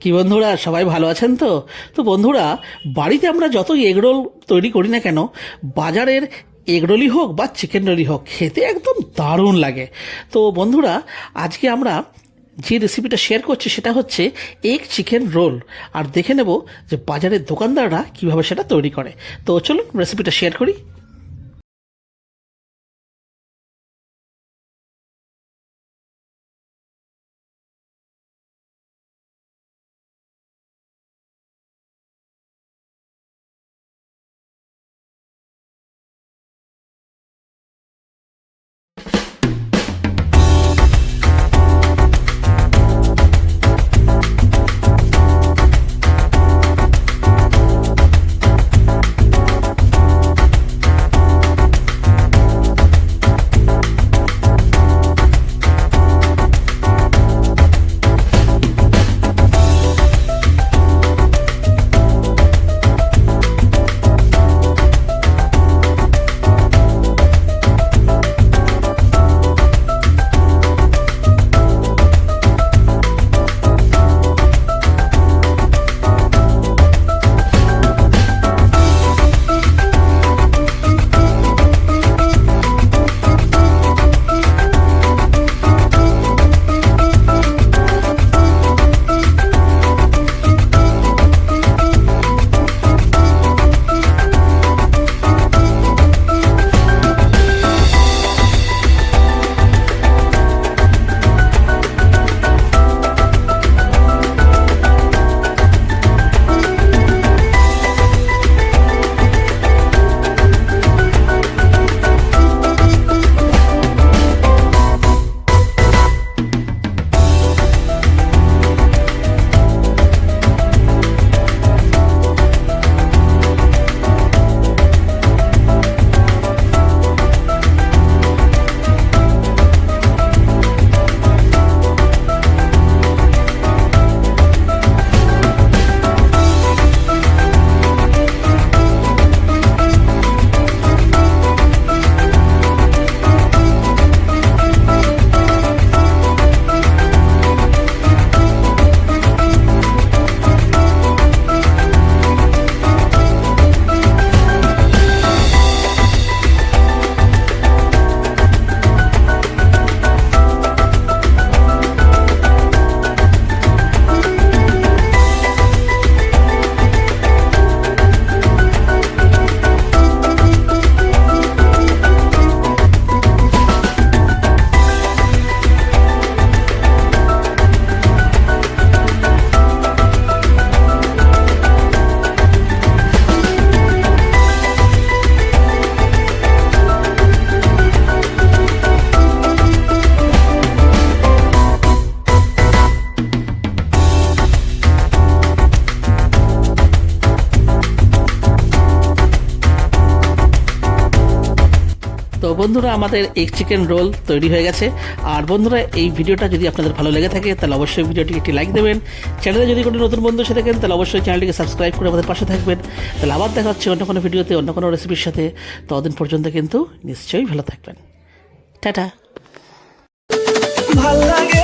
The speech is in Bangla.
কি বন্ধুরা, সবাই ভালো আছেন তো? তো বন্ধুরা, বাড়িতে আমরা যতই এগরোল তৈরি করি না কেন, বাজারের এগরোলই হোক বা চিকেন রোলই হোক, খেতে একদম দারুণ লাগে। তো বন্ধুরা, আজকে আমরা যে রেসিপিটা শেয়ার করছি সেটা হচ্ছে এগ চিকেন রোল। আর দেখে নেব যে বাজারের দোকানদাররা কিভাবে সেটা তৈরি করে। তো চলুন রেসিপিটা শেয়ার করি। তো বন্ধুরা, আমাদের এগ চিকেন রোল তৈরি হয়ে গেছে। আর বন্ধুরা, এই ভিডিওটা যদি আপনাদের ভালো লেগে থাকে তাহলে অবশ্যই ভিডিওটিকে একটি লাইক দেবেন। চ্যানেলে যদি কোনো নতুন বন্ধু এসে থাকেন তাহলে অবশ্যই চ্যানেলটিকে সাবস্ক্রাইব করে আমাদের পাশে থাকবেন। তাহলে আবার দেখা হচ্ছে অন্য কোনো ভিডিওতে, অন্য কোনো রেসিপির সাথে। ততদিন পর্যন্ত কিন্তু নিশ্চয়ই ভালো থাকবেন। টাটা। ভাল লাগে